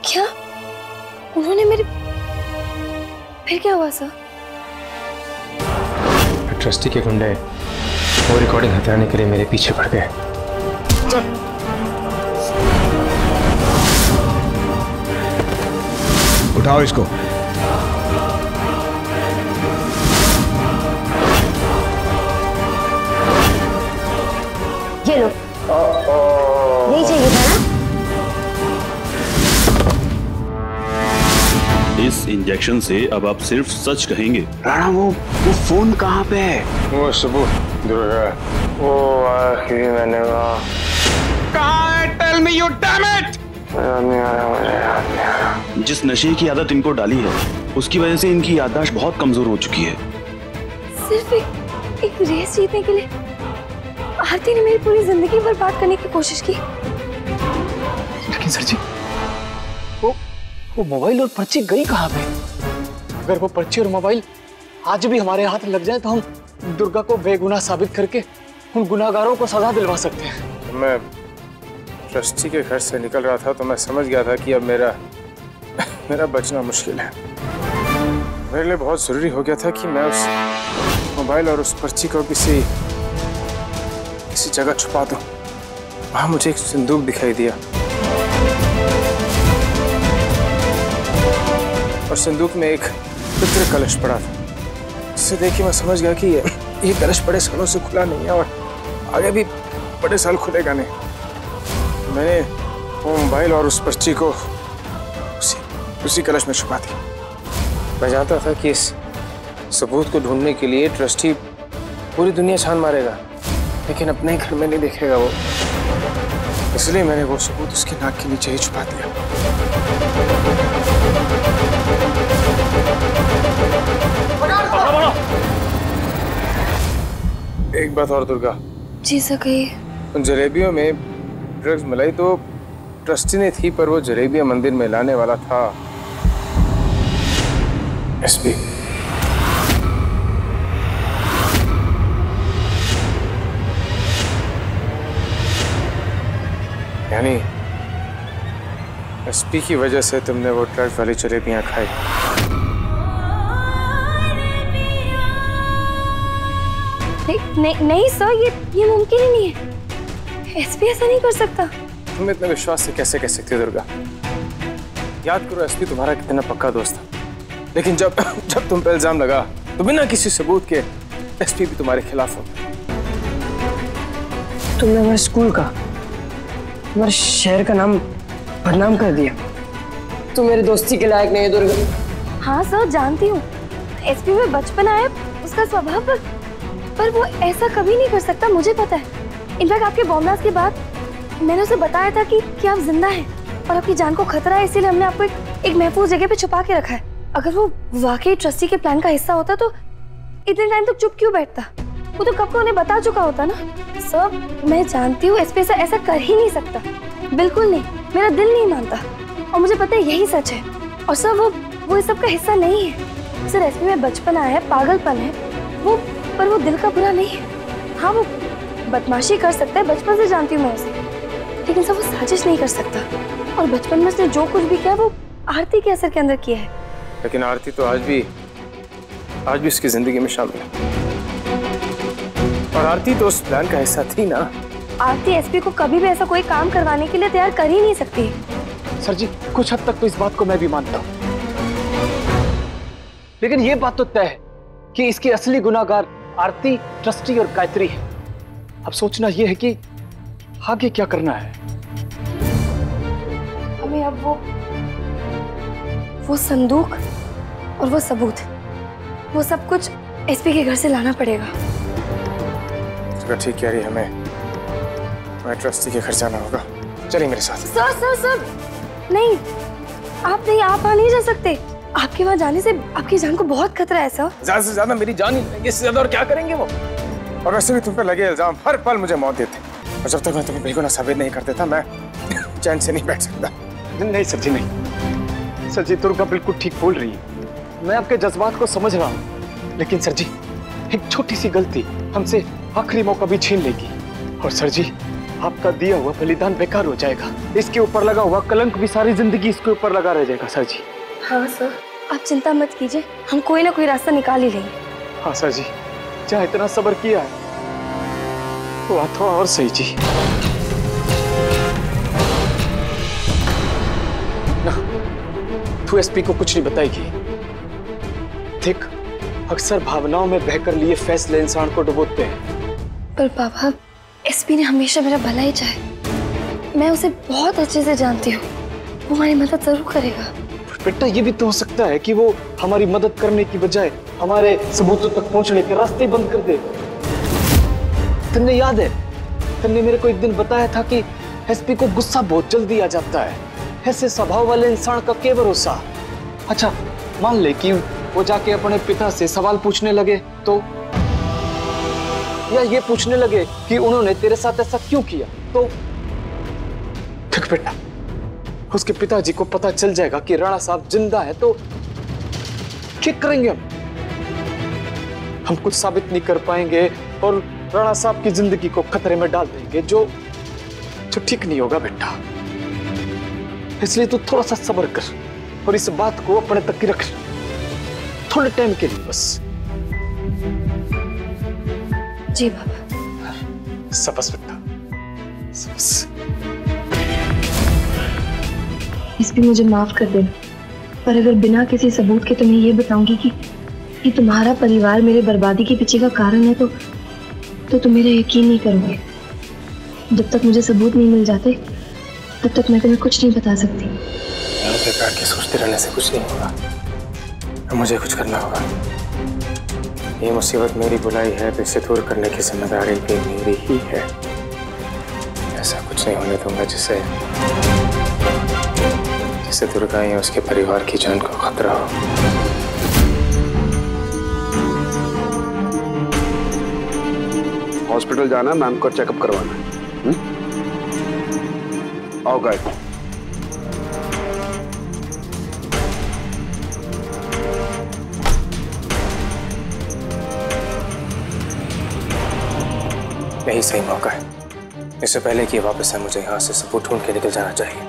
क्या उन्होंने मेरे, फिर क्या हुआ सर? ट्रस्टी के गुंडे वो रिकॉर्डिंग हटाने के लिए मेरे पीछे पड़ गए। चल। उठाओ इसको। ये लो, यही चाहिए था ना? इस इंजेक्शन से अब आप सिर्फ सच कहेंगे। राणा वो फोन कहाँ पे है? वो सबूत दुर्गा, वो आखिरी मैंने कहाँ है? Tell me you damn it! याद नहीं आ रहा, मुझे याद नहीं आ रहा। जिस नशे की आदत इनको डाली है उसकी वजह से इनकी याददाश्त बहुत कमजोर हो चुकी है। सिर्फ एक रेस जीतने के लिए आरती ने मेरी पूरी जिंदगी बर्बाद करने की कोशिश की। लेकिन सर जी, वो मोबाइल और पर्ची गई कहाँ पे? अगर वो पर्ची और मोबाइल आज भी हमारे हाथ लग जाए तो हम दुर्गा को बेगुनाह साबित करके उन गुनाहगारों को सजा दिलवा सकते हैं। मैं ट्रस्टी के घर से निकल रहा था तो मैं समझ गया था कि अब मेरा बचना मुश्किल है। मेरे लिए बहुत जरूरी हो गया था कि मैं उस मोबाइल और उस पर्ची को किसी जगह छुपा दूं। वहां मुझे एक संदूक दिखाई दिया और संदूक में एक पितृ कलश पड़ा था। इससे देखिए मैं समझ गया कि ये कलश बड़े सालों से खुला नहीं है और आगे भी बड़े साल खुलेगा नहीं। मैंने वो मोबाइल और उस पर्ची को उसी कलश में छुपा दिया। मैं जानता था कि इस सबूत को ढूंढने के लिए ट्रस्टी पूरी दुनिया छान मारेगा, लेकिन अपने घर में नहीं देखेगा वो। इसलिए मैंने वो सबूत उसके नाक के नीचे ही छुपा दिया। एक बात और दुर्गा। जी सर कहिए। उन जलेबियों में ड्रग्स मिलाई तो ट्रस्टी ने थी, पर वो जलेबियां मंदिर में लाने वाला था एसपी। यानी एसपी की वजह से तुमने वो ड्रग्स वाली जलेबियां खाई। नहीं सर, ये मुमकिन ही नहीं है। एसपी ऐसा नहीं कर सकता। तुम इतने विश्वास से कैसे कह सकती हो दुर्गा? याद करो एसपी तुम्हारा कितना पक्का दोस्त था, लेकिन जब तुम पे इल्जाम लगा तो बिना किसी सबूत के एसपी भी तुम्हारे खिलाफ हो। तुमने हमारे स्कूल का, हमारे शहर का नाम बदनाम कर दिया। तुम मेरी दोस्ती के लायक नहीं है दुर्गा। हाँ सर जानती हूँ, एसपी में बचपन आया उसका स्वभाव, पर वो ऐसा कभी नहीं कर सकता, मुझे पता है। इनफैक्ट आपके बॉम्बलास्ट के बाद मैंने उसे बताया था कि आप जिंदा हैं और आपकी जान को खतरा है, इसीलिए हमने आपको एक महफूज जगह पे छुपा के रखा है। अगर वो वाकई ट्रस्टी के प्लान का हिस्सा होता तो इतने टाइम तक चुप क्यों बैठता? वो तो कब को उन्हें बता चुका होता ना। सर मैं जानती हूँ एसपी ऐसा कर ही नहीं सकता, बिल्कुल नहीं, मेरा दिल नहीं मानता और मुझे पता है यही सच है। और सर वो इस सब का हिस्सा नहीं है। सर एसपी में बचपन आया है, पागलपन है वो, पर वो दिल का बुरा नहीं है। हाँ वो बदमाशी कर सकता है, बचपन से जानती हूँ मैं उसे, लेकिन सर वो साजिश नहीं कर सकता। और बचपन में उसने जो कुछ भी किया वो आरती के असर के अंदर किया है। लेकिन आरती तो आज भी उसकी जिंदगी में शामिल है और आरती तो उस प्लान का हिस्सा थी ना। आरती एसपी को कभी भी ऐसा कोई काम करवाने के लिए तैयार कर ही नहीं सकती। सर जी कुछ हद तक तो इस बात को मैं भी मानता हूँ, लेकिन ये बात तो तय है कि इसकी असली गुनाहगार आरती, ट्रस्टी और गायत्री है। अब सोचना यह है कि आगे क्या करना है। हमें अब वो संदूक और वो सबूत, वो सब कुछ एसपी के घर से लाना पड़ेगा। तो ठीक कह रही है, हमें ट्रस्टी के घर जाना होगा। चलिए मेरे साथ। सर नहीं, आप वहाँ नहीं जा सकते। आपके वहाँ जाने से आपकी जान को बहुत खतरा है सर। ज्यादा से ज्यादा मेरी जान ही लेंगे, इससे ज्यादा और क्या करेंगे वो? और वैसे भी तुम पर लगे इल्जाम हर पल मुझे मौत देते, और जब तक मैं तुम्हें बेगुनाह साबित नहीं कर देता मैं चैन से नहीं बैठ सकता। नहीं सर जी, नहीं सर जी, दुर्गा बिल्कुल ठीक बोल रही है। मैं आपके जज्बात को समझ रहा हूँ, लेकिन सर जी एक छोटी सी गलती हमसे आखिरी मौका भी छीन लेगी। और सर जी आपका दिया हुआ बलिदान बेकार हो जाएगा। इसके ऊपर लगा हुआ कलंक भी सारी जिंदगी इसके ऊपर लगा रह जाएगा सर जी। हाँ सर, आप चिंता मत कीजिए, हम कोई ना कोई रास्ता निकाल ही लेंगे। हाँ सर जी, जहाँ इतना सब्र किया है वो थोड़ा और सही जी। ना, तू एसपी को कुछ नहीं बताएगी। देख, अक्सर भावनाओं में बहकर लिए फैसले इंसान को डुबोते हैं। पर पापा, एसपी ने हमेशा मेरा भला ही चाहे। मैं उसे बहुत अच्छे से जानती हूँ, वो हमारी मदद जरूर करेगा। बेटा, ये भी तो हो सकता है कि वो हमारी मदद करने की बजाय हमारे सबूतों तक पहुंचने के रास्ते बंद कर दे। तुमने याद है, तुमने मेरे को एक दिन बताया था कि एसपी को गुस्सा बहुत जल्दी आ जाता है। ऐसे स्वभाव वाले इंसान का क्या भरोसा। अच्छा, मान ले कि वो जाके अपने पिता से सवाल पूछने लगे तो, या ये पूछने लगे कि उन्होंने तेरे साथ ऐसा क्यों किया तो। देख बेटा, उसके पिताजी को पता चल जाएगा कि राणा साहब जिंदा है तो क्या करेंगे हम कुछ साबित नहीं कर पाएंगे और राणा साहब की जिंदगी को खतरे में डाल देंगे, जो ठीक नहीं होगा बेटा। इसलिए तू थोड़ा सा सब्र कर और इस बात को अपने तक ही रख, थोड़े टाइम के लिए बस। जी बाबा। सबस बेटा, सबस। एसपी, मुझे माफ कर देना, पर अगर बिना किसी सबूत के तुम्हें ये बताऊंगी कि तुम्हारा परिवार मेरे बर्बादी के पीछे का कारण है तो तुम मेरा यकीन नहीं करोगे। जब तक मुझे सबूत नहीं मिल जाते तब तक मैं तुम्हें कुछ नहीं बता सकती। बेकार के सोचते रहने से कुछ नहीं होगा, मुझे कुछ करना होगा। ये मुसीबत मेरी बुलाई है तो इसे दूर करने की जिम्मेदारी भी मेरी ही है। ऐसा कुछ नहीं होने दूंगा जिससे दुर्गा या उसके परिवार की जान को खतरा हो। हॉस्पिटल जाना, मैम को चेकअप करवाना है। आओ गाइड। यही सही मौका है। इससे पहले कि वापस आए, मुझे यहाँ से सबूत ढूंढ के निकल जाना चाहिए।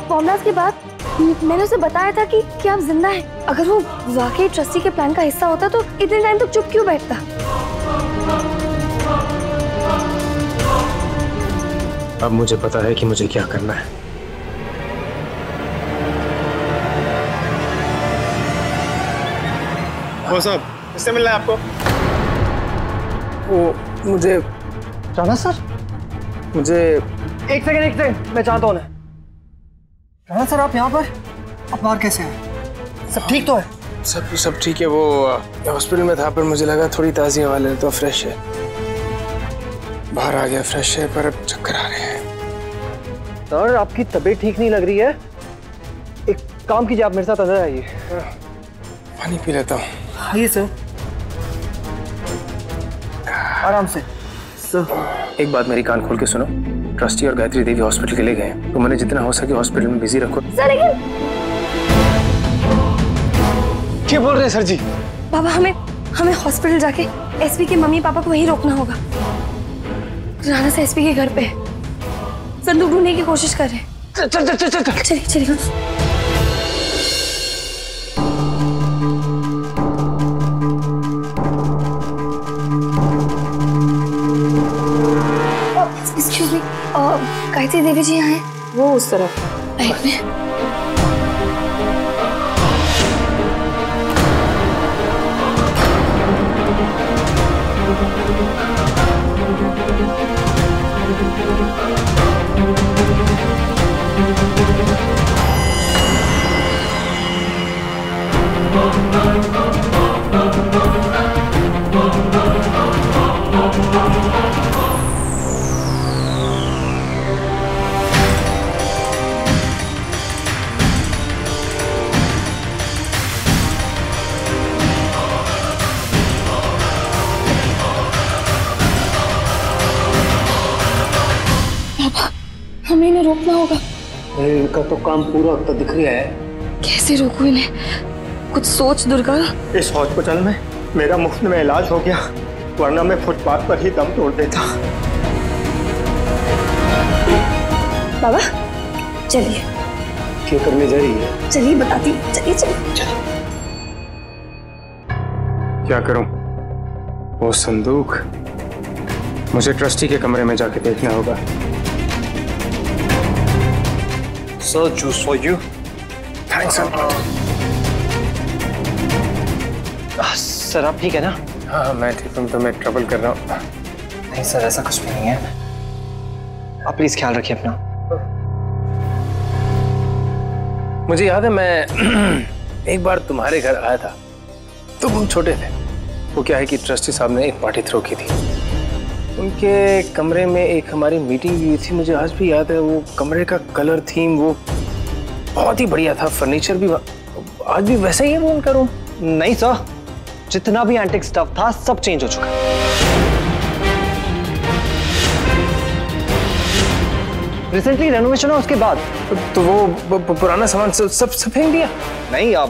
बॉम्बलास्ट के बाद मैंने उसे बताया था कि आप जिंदा हैं। अगर वो वाकई ट्रस्टी के प्लान का हिस्सा होता तो इतने टाइम तक चुप क्यों बैठता? अब मुझे पता है कि मुझे क्या करना है। वो साहब, किससे मिलना है आपको? वो मुझे राणा सर, मुझे एक सेकंड, मैं चाहता हूँ। राणा सर, आप यहाँ पर? आप बाहर कैसे हैं? सब ठीक तो है? सब ठीक है। वो हॉस्पिटल में था पर मुझे लगा थोड़ी ताज़ी हवा ले तो फ्रेश है। बाहर आ गया, फ्रेश है, पर अब चक्कर आ रहे हैं। सर, आपकी तबीयत ठीक नहीं लग रही है। एक काम कीजिए, आप मेरे साथ अंदर आइए। पानी पी लेता हूँ। आइए सर, आराम से। सर, एक बात मेरी कान खोल के सुनो। ट्रस्टी और गायत्री देवी हॉस्पिटल के लिए गए हैं, तो मैंने जितना हो सके हॉस्पिटल में बिजी रखो। सर, लेकिन क्या बोल रहे हैं सर जी? बाबा, हमें हॉस्पिटल जाके एसपी के मम्मी पापा को वहीं रोकना होगा। राणा से एसपी के घर पे संदूक ढूंढने की कोशिश कर रहे हैं। चलिए। एक्सक्यूज मी, गायत्री देवी जी यहाँ हैं? वो उस तरफ। राइट में। हमें इन्हें रोकना होगा। इनका तो काम पूरा होता दिख रहा है। कैसे रोकूं इन्हें? कुछ सोच दुर्गा। इस हॉस्पिटल में मेरा मुफ्त में इलाज हो गया वरना मैं फुटपाथ पर ही दम तोड़ देता। बाबा चलिए। क्या करने जा रही है? चलिए बताती हूँ, चलिए चलिए। क्या करूं? वो संदूक मुझे ट्रस्टी के कमरे में जाके देखना होगा। Sir juice for you. Thanks sir आप ठीक है ना? हाँ मैं ठीक हूँ, तो मैं ट्रबल कर रहा हूँ। नहीं सर ऐसा कुछ भी नहीं है, आप प्लीज ख्याल रखिए अपना। मुझे याद है मैं एक बार तुम्हारे घर आया था, तो हम छोटे थे। वो क्या है कि ट्रस्टी साहब ने एक पार्टी थ्रो की थी। उनके कमरे में एक हमारी मीटिंग हुई थी, मुझे आज भी याद है। वो कमरे का कलर थीम वो बहुत ही बढ़िया था, फर्नीचर भी आज भी वैसा ही है वो उनका रूम। नहीं सर, जितना भी एंटिक स्टफ था सब चेंज हो चुका है। रिसेंटली रेनोवेशन है उसके बाद। तो वो पुराना सामान सब फेंक दिया? नहीं, आप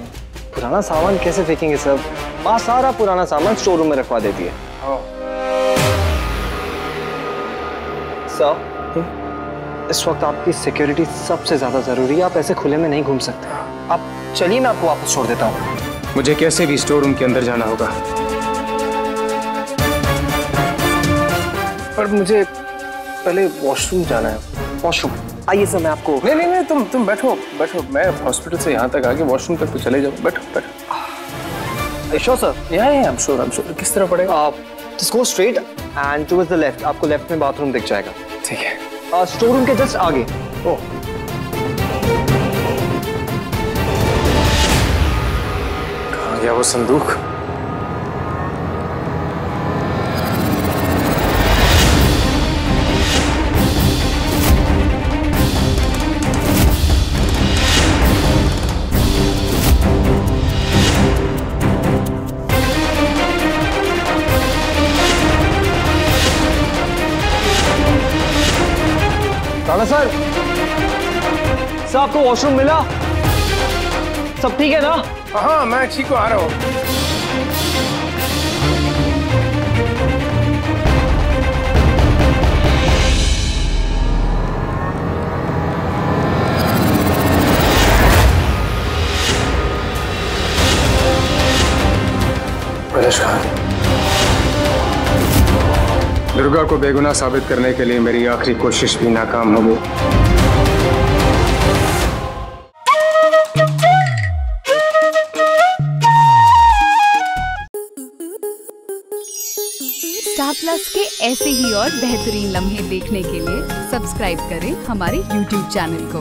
पुराना सामान कैसे फेंकेंगे सर? माँ सारा पुराना सामान स्टोर रूम में रखवा देती है। सर इस वक्त आपकी सिक्योरिटी सबसे ज्यादा जरूरी है, आप ऐसे खुले में नहीं घूम सकते। आप चलिए मैं आपको वापस छोड़ देता हूँ। मुझे कैसे भी स्टोर रूम के अंदर जाना होगा, पर मुझे पहले वॉशरूम जाना है। वॉशरूम? आइए सर मैं आपको। नहीं तुम बैठो बैठो, मैं हॉस्पिटल से यहाँ तक आके वॉशरूम तक तो चले जाओ। बैठो बैठो। Sure sir? I am sure. किस तरह पड़ेगा? आप just go straight and towards the left, आपको लेफ्ट में बाथरूम दिख जाएगा। ठीक है। स्टोर रूम के जस्ट आगे। ओह कहाँ गया वो संदूक? राणा सर, सर आपको वॉशरूम मिला? सब ठीक है ना? हाँ मैं ठीक हूँ, आ रहा हूँ। कलश खान, दुर्गा को बेगुनाह साबित करने के लिए मेरी आखिरी कोशिश भी नाकाम हो गई। स्टार प्लस के ऐसे ही और बेहतरीन लम्हे देखने के लिए सब्सक्राइब करें हमारे YouTube चैनल को।